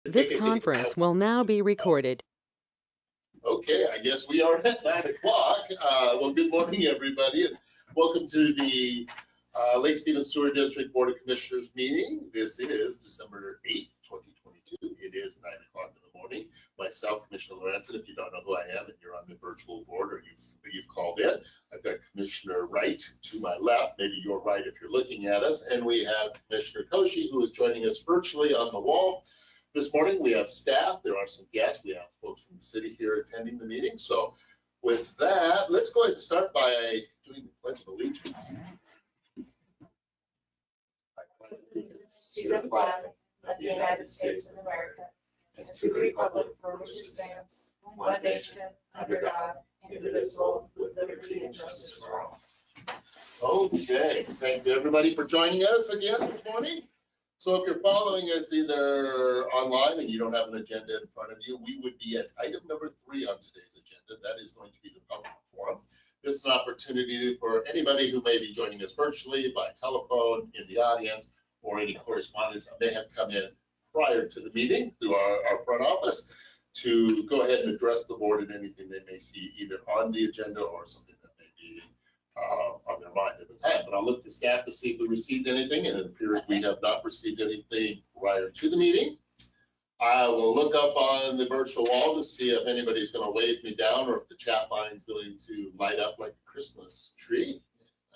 This conference will now be recorded. Okay, I guess we are at 9 o'clock. Well, good morning, everybody, and welcome to the Lake Stevens Sewer District Board of Commissioners meeting. This is December 8th, 2022. It is 9 o'clock in the morning. Myself, Commissioner Lorenzen, if you don't know who I am and you're on the virtual board or you've called in, I've got Commissioner Wright to my left, maybe your right if you're looking at us, and we have Commissioner Koshi, who is joining us virtually on the wall. This morning, we have staff, there are some guests, we have folks from the city here attending the meeting. So with that, let's go ahead and start by doing the Pledge of Allegiance. To the flag of the United States of America, and to the republic for which it stands, one nation, under God, indivisible, with liberty and justice for all. Okay, thank you everybody for joining us again this morning. So if you're following us either online and you don't have an agenda in front of you, we would be at item number 3 on today's agenda. That is going to be the public forum. This is an opportunity for anybody who may be joining us virtually, by telephone, in the audience, or any correspondence that may have come in prior to the meeting through our front office to go ahead and address the board and anything they may see either on the agenda or something that may be on their mind at the time. But I'll look to staff to see if we received anything, and it appears we have not received anything prior to the meeting. I will look up on the virtual wall to see if anybody's going to wave me down or if the chat line is going to light up like a Christmas tree.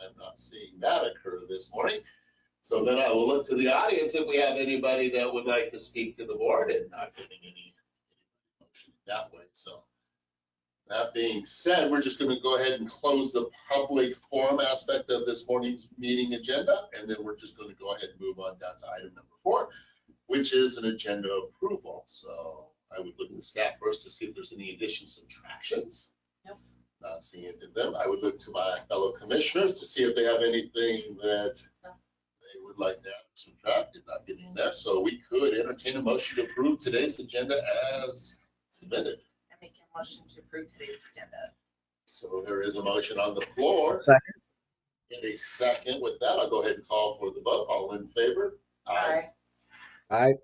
I'm not seeing that occur this morning. So then I will look to the audience if we have anybody that would like to speak to the board, and not getting any motion that way. So that being said, we're just going to go ahead and close the public forum aspect of this morning's meeting agenda, and then we're just going to go ahead and move on down to item number 4, which is an agenda approval. So I would look at the staff first to see if there's any additions, subtractions. Nope. Not seeing any of them. I would look to my fellow commissioners to see if they have anything that they would like to add, subtract, and not getting there. So we could entertain a motion to approve today's agenda as submitted. Make a motion to approve today's agenda. So there is a motion on the floor. Second. In a second. With that, I'll go ahead and call for the vote. All in favor? Aye. Aye.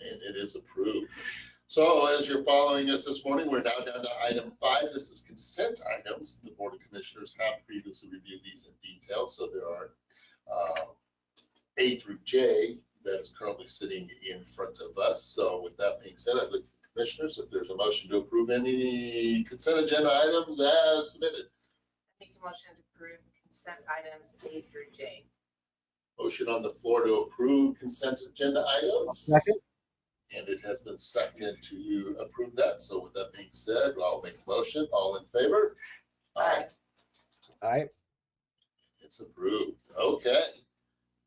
And it is approved. So as you're following us this morning, we're now down to item 5. This is consent items. The Board of Commissioners have previously reviewed these in detail. So there are A through J that is currently sitting in front of us. So with that being said, I'd like to Commissioners, if there's a motion to approve any consent agenda items as submitted. Make a motion to approve consent items A through J. Motion on the floor to approve consent agenda items. Second. And it has been seconded to approve that. So with that being said, I'll make a motion. All in favor? Aye. Aye. It's approved. Okay.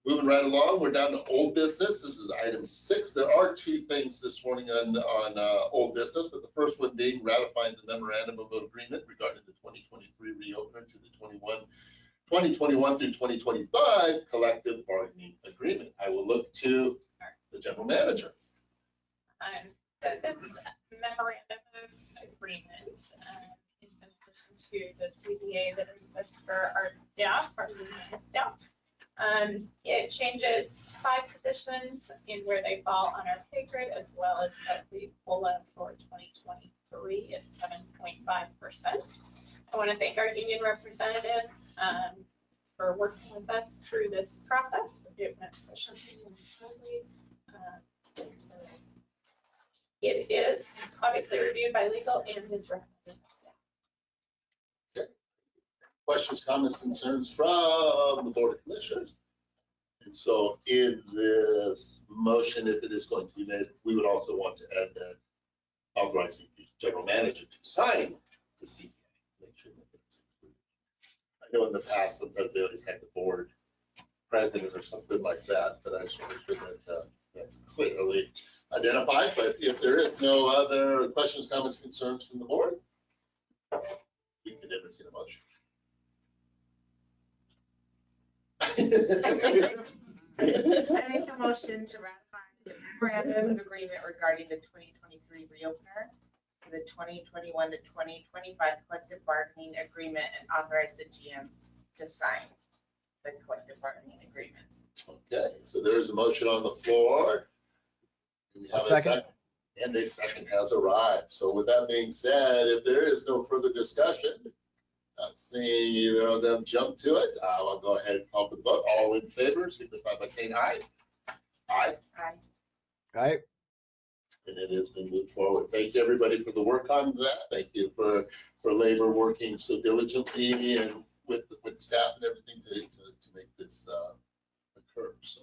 Moving right along, we're down to old business. This is item 6. There are 2 things this morning on old business, but the first one being ratifying the memorandum of agreement regarding the 2023 reopener to the 2021 through 2025 collective bargaining agreement. I will look to the general manager. This memorandum of agreement is in addition to the CBA that is for our staff, our union staff. It changes 5 positions in where they fall on our pay grade, as well as set the COLA for 2023 at 7.5%. I want to thank our union representatives for working with us through this process. It went efficiently and smoothly. So it is obviously reviewed by legal and is recommended by staff. Okay. Questions, comments, concerns from the Board of Commissioners? And so in this motion, if it is going to be made, we would also want to add that authorizing the general manager to sign the CBA. Make sure that that's included. I know in the past, sometimes they always had the board president or something like that, but I just want to make sure that that's clearly identified. But if there is no other questions, comments, concerns from the board, we can entertain a motion. I make a motion to ratify the memorandum of agreement regarding the 2023 reopener for the 2021 to 2025 collective bargaining agreement and authorize the GM to sign the collective bargaining agreement. Okay, so there is a motion on the floor. Do we have second. And a second has arrived. So with that being said, if there is no further discussion, not seeing either of them jump to it, I'll go ahead and call for the vote. All in favor, signify by saying aye. Aye. Aye. And it has been moved forward. Thank you, everybody, for the work on that. Thank you for labor working so diligently and with staff and everything to make this occur. So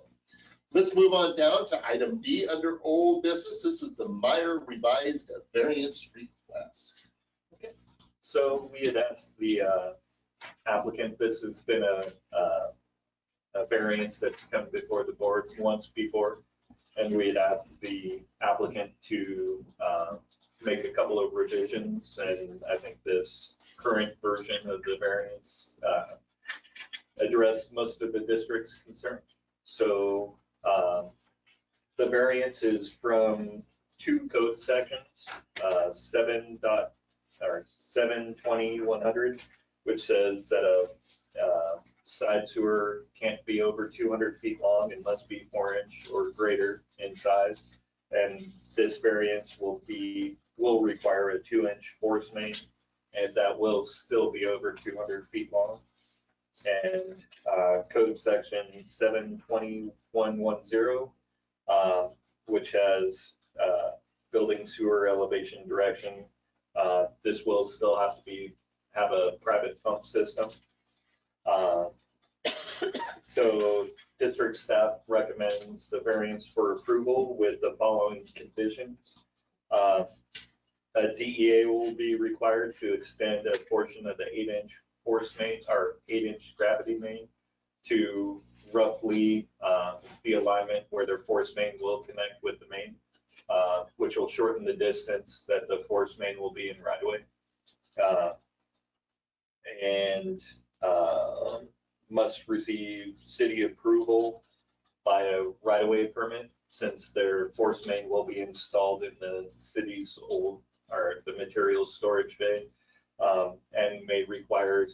let's move on down to item B under old business. This is the Meyer revised variance request. Okay. So we had asked the applicant, this has been a variance that's come before the board once before. And we had asked the applicant to make a couple of revisions, and I think this current version of the variance addressed most of the district's concerns. So the variance is from two code sections, 720-100, which says that a side sewer can't be over 200 feet long and must be 4-inch or greater in size. And this variance will require a 2-inch force main, and that will still be over 200 feet long. And code section 72110, which has building sewer elevation direction. This will still have to have a private pump system. So district staff recommends the variance for approval with the following conditions. A DEA will be required to extend a portion of the 8-inch force main or 8-inch gravity main to roughly the alignment where their force main will connect with the main, which will shorten the distance that the force main will be in right away. And must receive city approval by a right-of-way permit, since their force main will be installed in the city's old, or the materials storage bay, and may require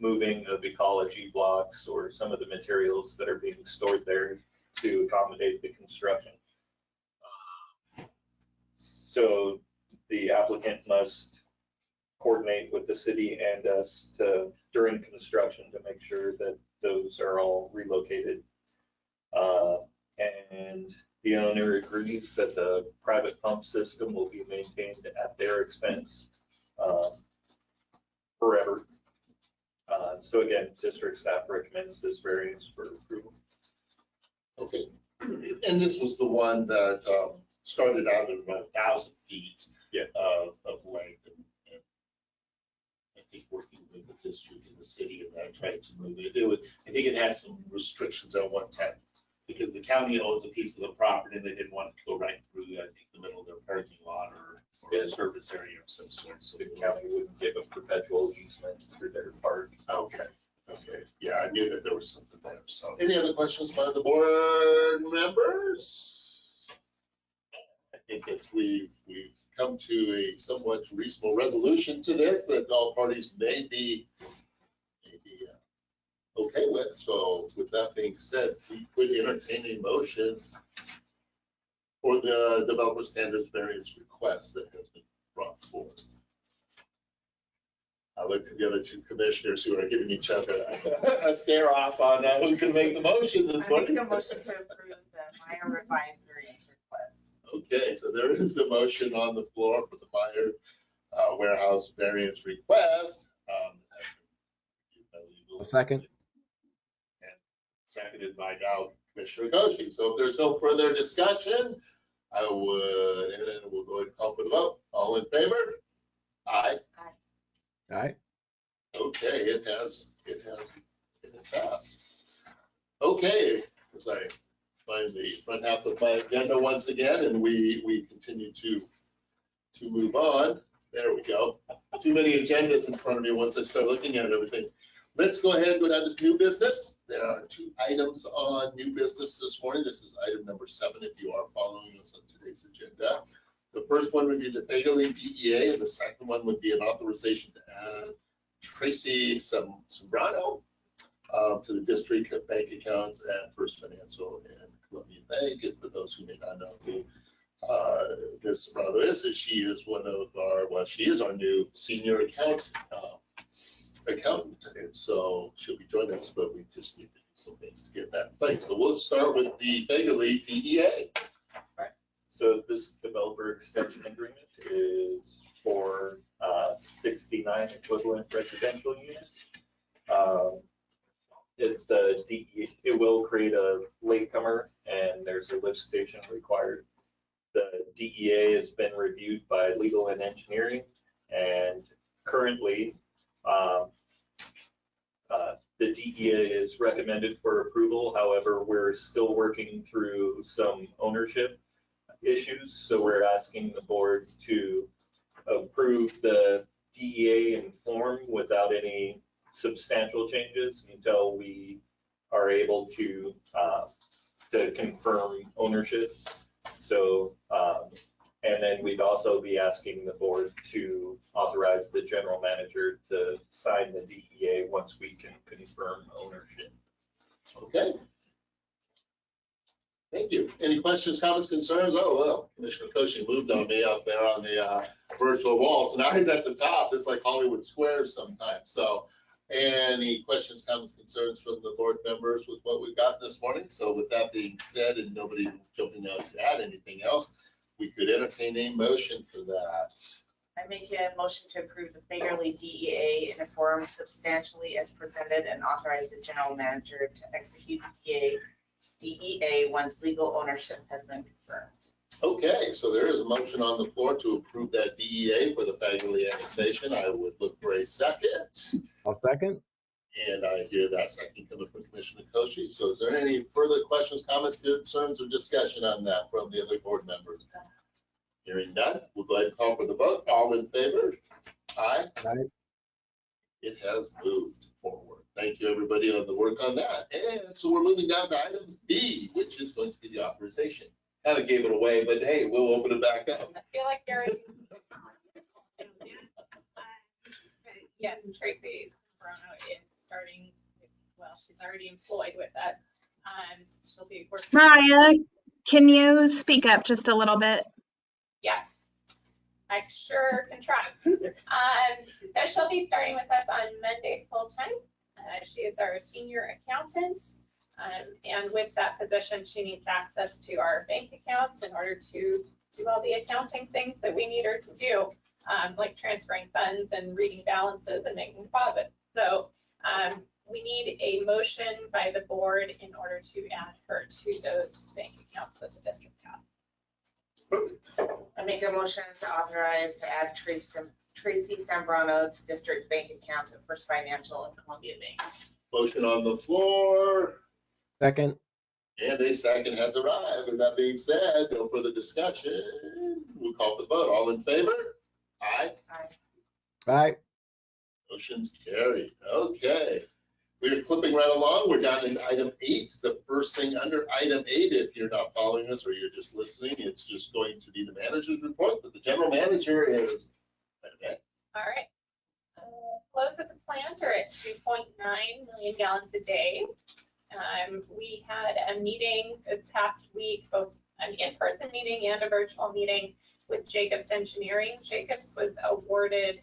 moving of ecology blocks or some of the materials that are being stored there to accommodate the construction. So the applicant must coordinate with the city and us during construction to make sure that those are all relocated. And the owner agrees that the private pump system will be maintained at their expense forever. So again, district staff recommends this variance for approval. Okay, and this was the one that started out at about 1,000 feet of length. And I think working with the district and the city and that, trying to move it, I think it had some restrictions at one time because the county owns a piece of the property and they didn't want it to go right through, I think, the middle of their parking lot or a surface area of some sort. So The county wouldn't give a perpetual easement through their park. okay. Yeah, I knew that there was something there. So any other questions by the board members? I think if we've come to a somewhat reasonable resolution to this that all parties may be okay with. So with that being said, we could entertain a motion for the developer standards variance request that has been brought forth. I looked at the other two commissioners who are giving each other a stare off on who can make the motion this I morning. make a motion to approve the Meyer revised variance request. Okay, so there is a motion on the floor for the Meyer warehouse variance request. A second. And seconded by now Commissioner Goshi. So if there's no further discussion, I would, and then we'll go ahead and call for the vote. All in favor? Aye. Aye. Okay, it has passed. Okay, as I find the front half of my agenda once again, and we continue to move on. There we go. Too many agendas in front of me once I start looking at everything. Let's go ahead and go down to new business. There are 2 items on new business this morning. This is item number 7 if you are following us on today's agenda. The first one would be the Fagerly DEA, and the second one would be an authorization to add Tracy Sombrano to the district bank accounts at First Financial and Columbia Bank. And for those who may not know who Ms. Serrano is she is one of our, well, she is our new senior accountant, and so she'll be joining us, but we just need to do some things to get that in place. But we'll start with the Fagerly DEA. So this developer extension agreement is for 69 equivalent residential units. It will create a latecomer and there's a lift station required. The DEA has been reviewed by legal and engineering, and currently the DEA is recommended for approval. However, we're still working through some ownership issues. So we're asking the board to approve the DEA in form without any substantial changes until we are able to confirm ownership. So, and then we'd also be asking the board to authorize the general manager to sign the DEA once we can confirm ownership. Okay. Thank you. Any questions, comments, concerns? Oh, well, Commissioner Koshi moved on me out there on the virtual wall. So now he's at the top. It's like Hollywood Squares sometimes. So any questions, comments, concerns from the board members with what we've got this morning? So with that being said, and nobody jumping out to add anything else, we could entertain a motion for that. I make a motion to approve the Fagerly DEA in a form substantially as presented and authorize the general manager to execute the DEA once legal ownership has been confirmed. Okay, so there is a motion on the floor to approve that DEA for the Fagerly annexation. I would look for a second. I'll second. And I hear that second coming from Commissioner Koshi. So is there any further questions, comments, concerns, or discussion on that from the other board members? Hearing none, we'll go ahead and call for the vote. All in favor? Aye. Aye. It has moved forward. Thank you, everybody, on the work on that. And so we're moving down to item B, which is going to be the authorization. Kind of gave it away, but hey, we'll open it back up. I feel like you're. Yes, Tracy Bruno is starting, well, she's already employed with us. She'll be working. Mariah, can you speak up just a little bit? Yeah, I sure can try. So she'll be starting with us on Monday full-time. She is our senior accountant. And with that position, she needs access to our bank accounts in order to do all the accounting things that we need her to do, like transferring funds and reading balances and making deposits. So we need a motion by the board in order to add her to those bank accounts that the district has. I make a motion to authorize to add Tracy Zambrano to district bank accounts at First Financial and Columbia Bank. Motion on the floor. Second. And a second has arrived. And that being said, no further discussion. We'll call for the vote. All in favor? Aye. Aye. Aye. Motion's carried. Okay. We're clipping right along. We're down in item 8. The first thing under item 8, if you're not following us or you're just listening, it's just going to be the manager's report, but the general manager is. All right. Flows at the plant are at 2.9 million gallons a day. We had a meeting this past week, both an in-person meeting and a virtual meeting with Jacobs Engineering. Jacobs was awarded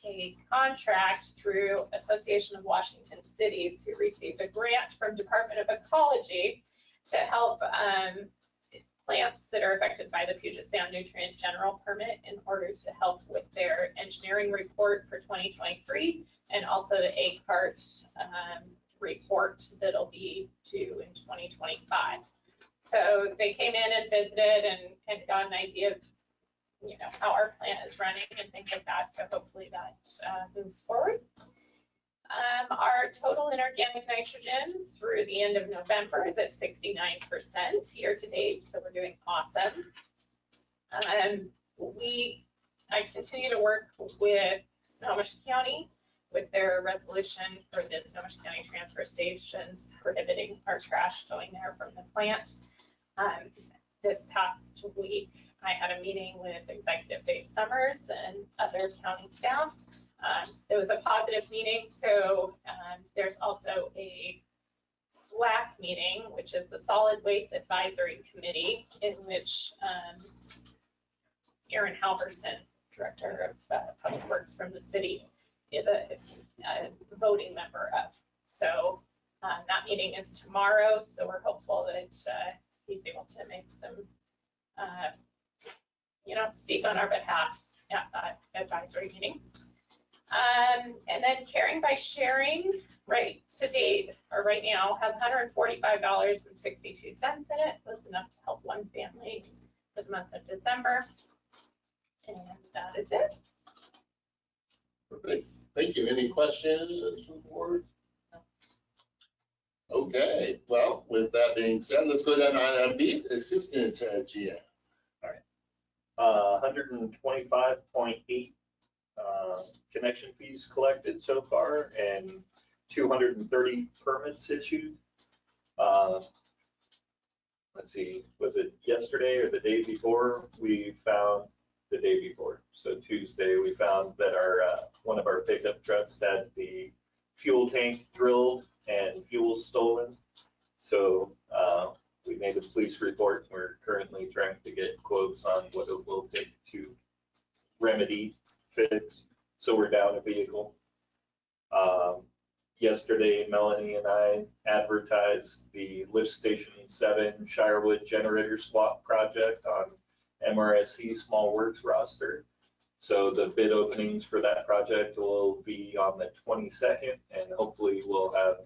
a contract through Association of Washington Cities, who received a grant from Department of Ecology to help plants that are affected by the Puget Sound Nutrient General Permit in order to help with their engineering report for 2023 and also the ACART report that'll be due in 2025. So they came in and visited and got an idea of how our plant is running and things like that. So hopefully that moves forward. Our total inorganic nitrogen through the end of November is at 69% year to date. So we're doing awesome. I continue to work with Snohomish County with their resolution for the Snohomish County transfer stations prohibiting our trash going there from the plant. This past week, I had a meeting with Executive Dave Summers and other county staff. It was a positive meeting, so there's also a SWAC meeting, which is the Solid Waste Advisory Committee, in which Aaron Halverson, Director of Public Works from the city, is a voting member of. So that meeting is tomorrow, so we're hopeful that he's able to make some, speak on our behalf at that advisory meeting. And then Caring by Sharing, right to date, or right now, has $145.62 in it. That's enough to help one family for the month of December. And that is it. Perfect. Thank you. Any questions from the board? Okay, well, with that being said, let's go down to item B, Assistant GM. 125.8 connection fees collected so far and 230 permits issued. Let's see, was it yesterday or the day before? The day before, so Tuesday, we found that our one of our pickup trucks had the fuel tank drilled and fuel stolen. So we made a police report. We're currently trying to get quotes on what it will take to remedy, fix. So we're down a vehicle. Yesterday, Melanie and I advertised the Lift Station 7 Shirewood generator swap project on MRSC Small Works roster. So the bid openings for that project will be on the 22nd, and hopefully we'll have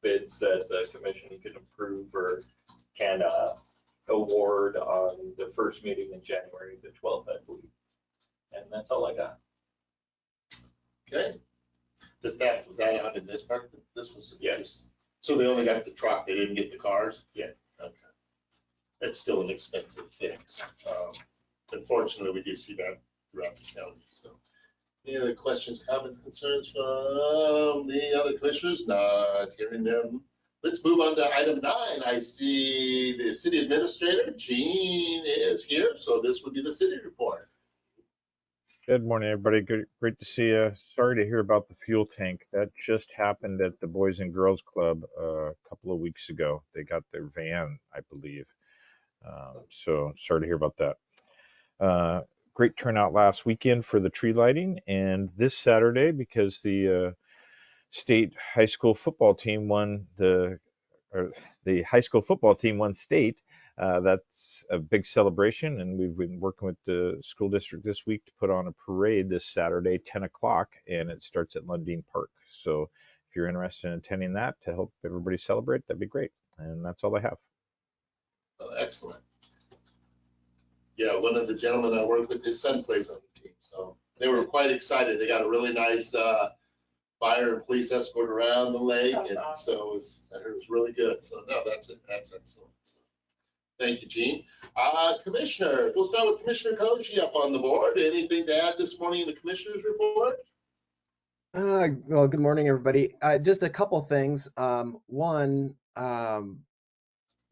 bids that the commission can approve or can award on the first meeting in January, the 12th, I believe. And that's all I got. Okay. The theft, was that out in this part? This was. Yes. So they only got the truck, they didn't get the cars? Yeah. Okay. It's still an expensive fix. Unfortunately, we do see that throughout the county, so. Any other questions, comments, concerns from the other commissioners? Not hearing them. Let's move on to item 9. I see the city administrator, Jean, is here, so this would be the city report. Good morning, everybody. Great to see you. Sorry to hear about the fuel tank. That just happened at the Boys and Girls Club a couple of weeks ago. They got their van, I believe. So sorry to hear about that. Great turnout last weekend for the tree lighting, and this Saturday, because the state high school football team won the high school football team won state. That's a big celebration, and we've been working with the school district this week to put on a parade this Saturday, 10 o'clock, and it starts at Lundin Park. So if you're interested in attending that to help everybody celebrate, that'd be great. And that's all I have. Oh, excellent. Yeah, one of the gentlemen I work with, his son plays on the team, so they were quite excited. They got a really nice fire and police escort around the lake, and so it was really good. So no, that's excellent. So, thank you, Gene. Commissioners, we'll start with Commissioner Koji up on the board. Anything to add this morning in the commissioners report? Well, good morning, everybody. Just a couple things. One,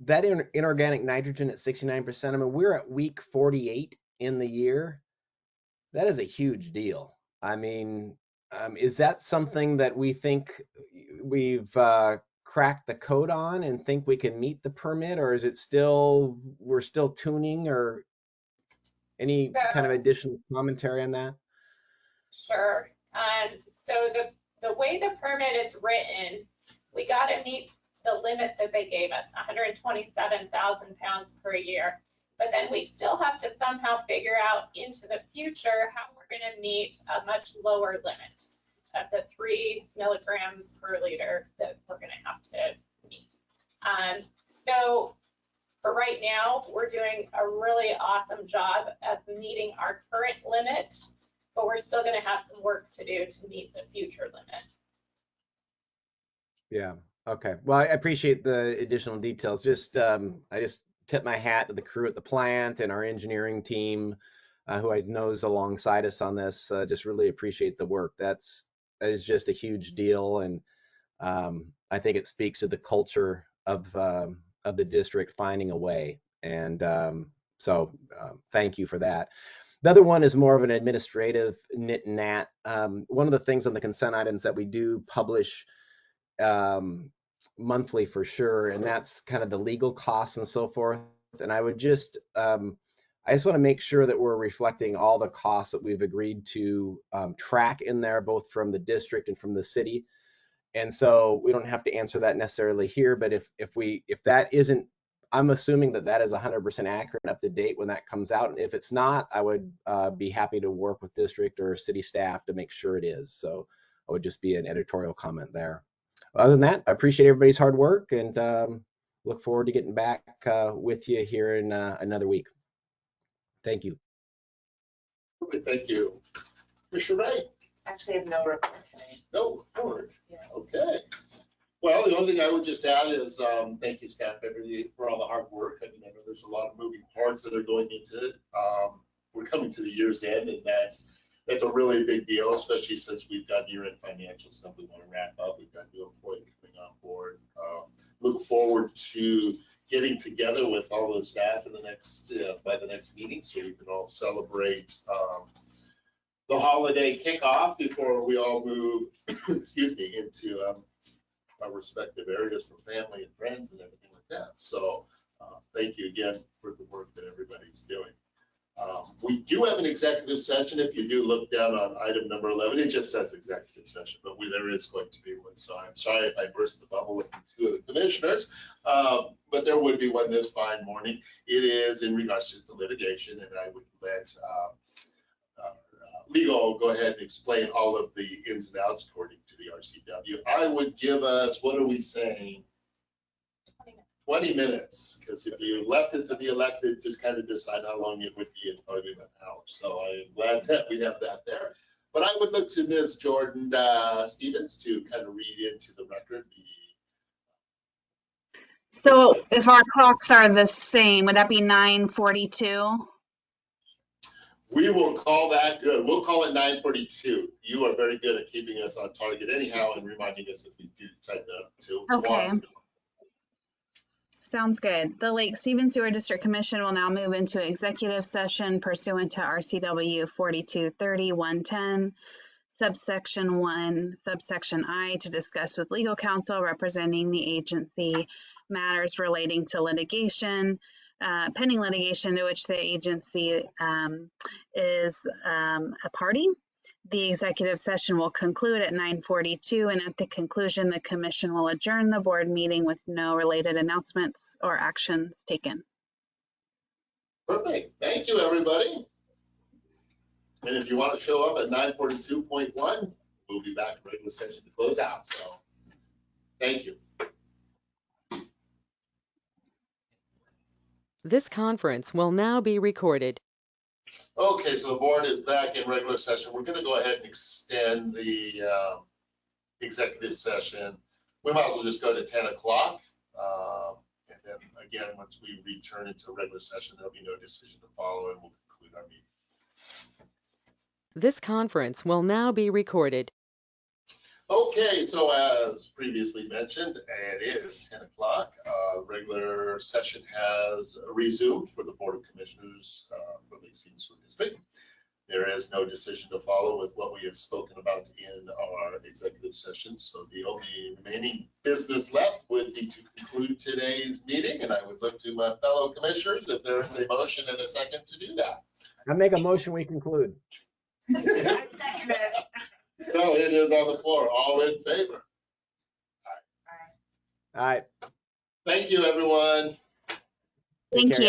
that inorganic nitrogen at 69%, I mean, we're at week 48 in the year. That is a huge deal. I mean, is that something that we think we've cracked the code on and think we can meet the permit, or is it still, we're still tuning, or any kind of additional commentary on that? Sure. So the way the permit is written, we got to meet the limit that they gave us, 127,000 pounds per year. But then we still have to somehow figure out into the future how we're going to meet a much lower limit of the 3 milligrams per liter that we're going to have to meet. So for right now, we're doing a really awesome job of meeting our current limit, but we're still going to have some work to do to meet the future limit. Yeah. Okay. Well, I appreciate the additional details. I just tip my hat to the crew at the plant and our engineering team, who I know is alongside us on this. Just really appreciate the work. That is just a huge deal, and I think it speaks to the culture of the district finding a way. And so thank you for that. The other one is more of an administrative nit and nat. One of the things on the consent items that we do publish monthly for sure, and that's kind of the legal costs and so forth. And I would just, I just want to make sure that we're reflecting all the costs that we've agreed to track in there, both from the district and from the city. And so we don't have to answer that necessarily here, but if that isn't, I'm assuming that that is 100% accurate and up to date when that comes out. And if it's not, I would be happy to work with district or city staff to make sure it is. So it would just be an editorial comment there. Other than that, I appreciate everybody's hard work and look forward to getting back with you here in another week. Thank you. Thank you. Commissioner Wright? Actually, I have no report today. No, Howard. Yes. Okay. Well, the only thing I would just add is thank you, staff, everybody, for all the hard work. I mean, I know there's a lot of moving parts that are going into it. We're coming to the year's end, and that's a really big deal, especially since we've got year-end financial stuff we want to wrap up. We've got new employee coming on board. Look forward to getting together with all the staff in the next by the next meeting, so we can all celebrate the holiday kickoff before we all move, excuse me, into our respective areas for family and friends and everything like that. So thank you again for the work that everybody's doing. We do have an executive session. If you do look down on item number 11, it just says executive session, but there is going to be one. So I'm sorry if I burst the bubble with two of the commissioners, but there would be one this fine morning. It is in regards just to litigation, and I would let legal go ahead and explain all of the ins and outs according to the RCW. I would give us, what are we saying? 20 minutes, because if you left it to the elected, just kind of decide how long it would be, it'd probably be about an hour. So I'm glad that we have that there. But I would look to Ms. Jordan Stevens to kind of read into the record. So if our clocks are the same, would that be 9:42? We will call that good. We'll call it 9:42. You are very good at keeping us on target anyhow and reminding us if we do type to Okay. Sounds good. The Lake Stevens Sewer District Commission will now move into executive session pursuant to RCW 4230-110, subsection 1, subsection I, to discuss with legal counsel representing the agency matters relating to litigation, pending litigation to which the agency is a party. The executive session will conclude at 9:42, and at the conclusion, the commission will adjourn the board meeting with no related announcements or actions taken. Perfect. Thank you, everybody. And if you want to show up at 9:42.1, we'll be back in regular session to close out. So thank you. This conference will now be recorded. Okay, so the board is back in regular session. We're going to go ahead and extend the executive session. We might as well just go to 10 o'clock. And then again, once we return into regular session, there'll be no decision to follow and we'll conclude our meeting. This conference will now be recorded. Okay, so as previously mentioned, it is 10 o'clock. Regular session has resumed for the Board of Commissioners for Lake Stevens Sewer District. There is no decision to follow with what we have spoken about in our executive session. So the only remaining business left would be to conclude today's meeting. And I would look to my fellow commissioners if there is a motion and a second to do that. I make a motion, we conclude. I second it. So it is on the floor. All in favor? All right. Thank you, everyone. Take Thank care, you.